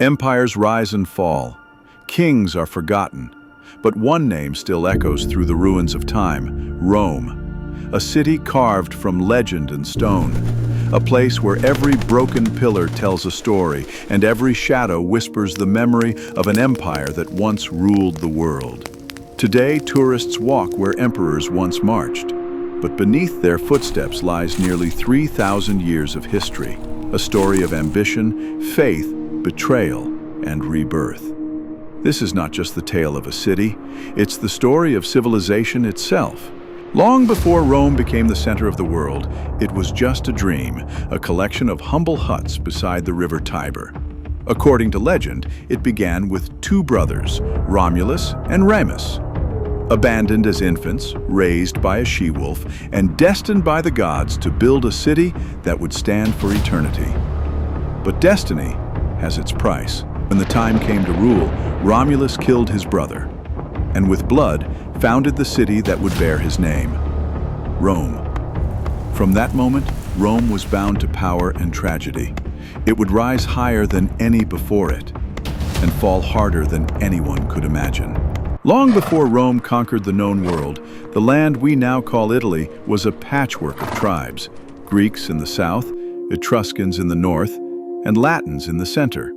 Empires rise and fall. Kings are forgotten. But one name still echoes through the ruins of time: Rome. A city carved from legend and stone. A place where every broken pillar tells a story, and every shadow whispers the memory of an empire that once ruled the world. Today, tourists walk where emperors once marched. But beneath their footsteps lies nearly 3,000 years of history. A story of ambition, faith, betrayal, and rebirth. This is not just the tale of a city, it's the story of civilization itself. Long before Rome became the center of the world, it was just a dream, a collection of humble huts beside the River Tiber. According to legend, it began with two brothers, Romulus and Remus. Abandoned as infants, raised by a she-wolf, and destined by the gods to build a city that would stand for eternity. But destiny has its price. When the time came to rule, Romulus killed his brother, and with blood founded the city that would bear his name, Rome. From that moment, Rome was bound to power and tragedy. It would rise higher than any before it, and fall harder than anyone could imagine. Long before Rome conquered the known world, the land we now call Italy was a patchwork of tribes: Greeks in the south, Etruscans in the north, and Latins in the center.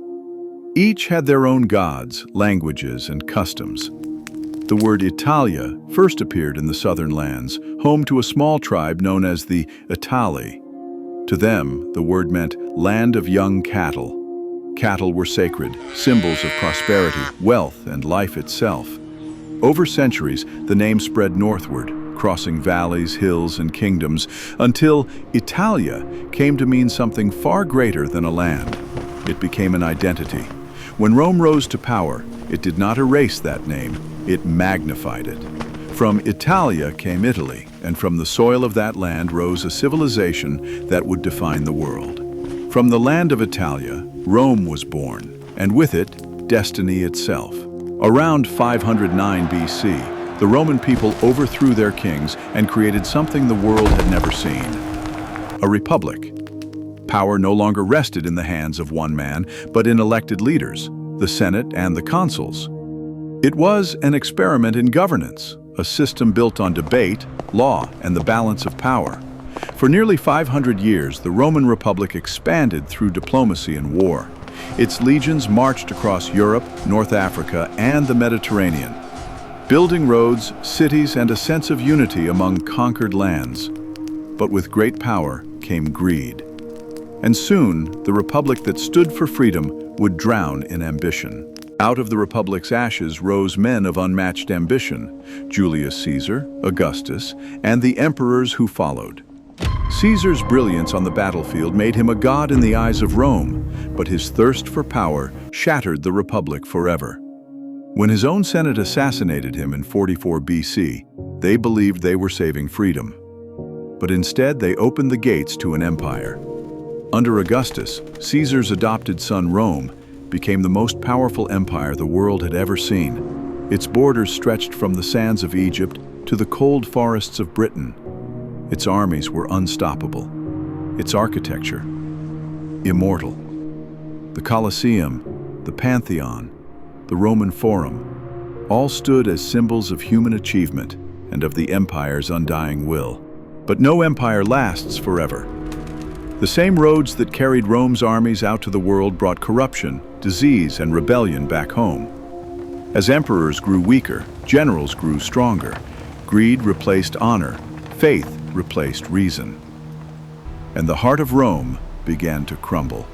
Each had their own gods, languages, and customs. The word Italia first appeared in the southern lands, home to a small tribe known as the Itali. To them, the word meant land of young cattle. Cattle were sacred, symbols of prosperity, wealth, and life itself. Over centuries, the name spread northward, crossing valleys, hills, and kingdoms, until Italia came to mean something far greater than a land. It became an identity. When Rome rose to power, it did not erase that name, it magnified it. From Italia came Italy, and from the soil of that land rose a civilization that would define the world. From the land of Italia, Rome was born, and with it, destiny itself. Around 509 BC, the Roman people overthrew their kings and created something the world had never seen: a republic. Power no longer rested in the hands of one man, but in elected leaders, the Senate and the consuls. It was an experiment in governance, a system built on debate, law, and the balance of power. For nearly 500 years, the Roman Republic expanded through diplomacy and war. Its legions marched across Europe, North Africa, and the Mediterranean, building roads, cities, and a sense of unity among conquered lands. But with great power came greed. And soon, the republic that stood for freedom would drown in ambition. Out of the republic's ashes rose men of unmatched ambition: Julius Caesar, Augustus, and the emperors who followed. Caesar's brilliance on the battlefield made him a god in the eyes of Rome, but his thirst for power shattered the republic forever. When his own Senate assassinated him in 44 BC, they believed they were saving freedom. But instead, they opened the gates to an empire. Under Augustus, Caesar's adopted son Rome became the most powerful empire the world had ever seen. Its borders stretched from the sands of Egypt to the cold forests of Britain. Its armies were unstoppable. Its architecture, immortal. The Colosseum, the Pantheon, the Roman Forum, all stood as symbols of human achievement and of the empire's undying will. But no empire lasts forever. The same roads that carried Rome's armies out to the world brought corruption, disease, and rebellion back home. As emperors grew weaker, generals grew stronger. Greed replaced honor, faith replaced reason. And the heart of Rome began to crumble.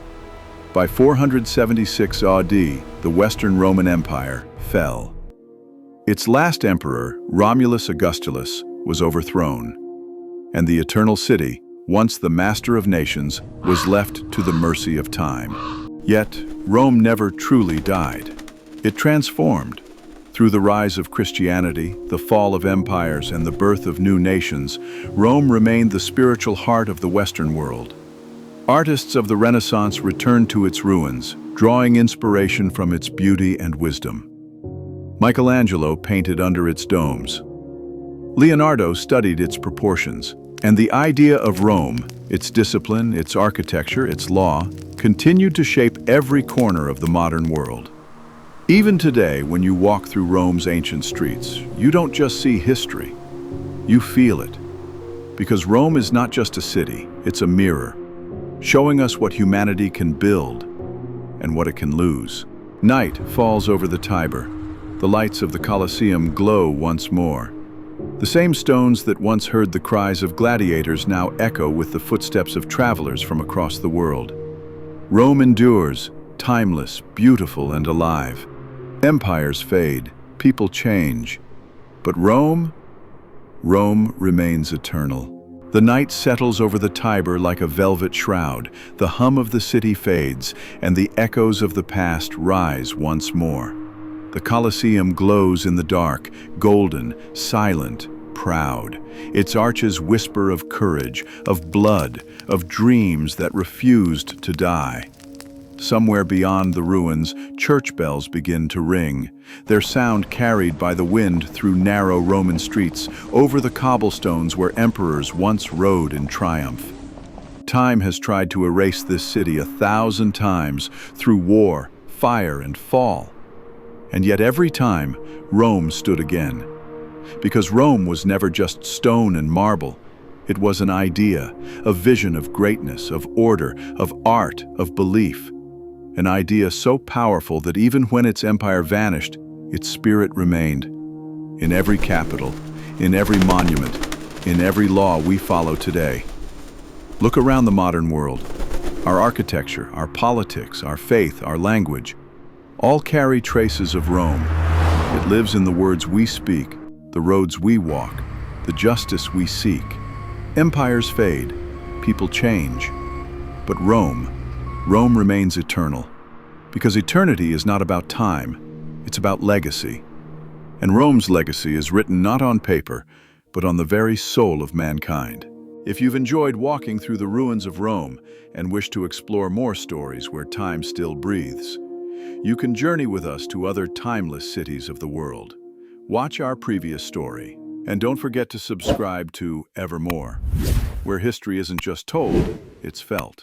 By 476 AD, the Western Roman Empire fell. Its last emperor, Romulus Augustulus, was overthrown, and the Eternal City, once the master of nations, was left to the mercy of time. Yet, Rome never truly died. It transformed. Through the rise of Christianity, the fall of empires, and the birth of new nations, Rome remained the spiritual heart of the Western world. Artists of the Renaissance returned to its ruins, drawing inspiration from its beauty and wisdom. Michelangelo painted under its domes. Leonardo studied its proportions, And the idea of Rome, its discipline, its architecture, its law, continued to shape every corner of the modern world. Even today, when you walk through Rome's ancient streets, you don't just see history, you feel it. Because Rome is not just a city, it's a mirror, showing us what humanity can build and what it can lose. Night falls over the Tiber. The lights of the Colosseum glow once more. The same stones that once heard the cries of gladiators now echo with the footsteps of travelers from across the world. Rome endures, timeless, beautiful, and alive. Empires fade, people change. But Rome remains eternal. The night settles over the Tiber like a velvet shroud. The hum of the city fades, and the echoes of the past rise once more. The Colosseum glows in the dark, golden, silent, proud. Its arches whisper of courage, of blood, of dreams that refused to die. Somewhere beyond the ruins, church bells begin to ring, their sound carried by the wind through narrow Roman streets, over the cobblestones where emperors once rode in triumph. Time has tried to erase this city 1,000 times through war, fire, and fall. And yet every time, Rome stood again. Because Rome was never just stone and marble. It was an idea, a vision of greatness, of order, of art, of belief. An idea so powerful that even when its empire vanished, its spirit remained. In every capital, in every monument, in every law we follow today. Look around the modern world. Our architecture, our politics, our faith, our language, all carry traces of Rome. It lives in the words we speak, the roads we walk, the justice we seek. Empires fade, people change, but Rome remains eternal. Because eternity is not about time, it's about legacy. And Rome's legacy is written not on paper, but on the very soul of mankind. If you've enjoyed walking through the ruins of Rome and wish to explore more stories where time still breathes, you can journey with us to other timeless cities of the world. Watch our previous story, and don't forget to subscribe to Evermore, where history isn't just told, it's felt.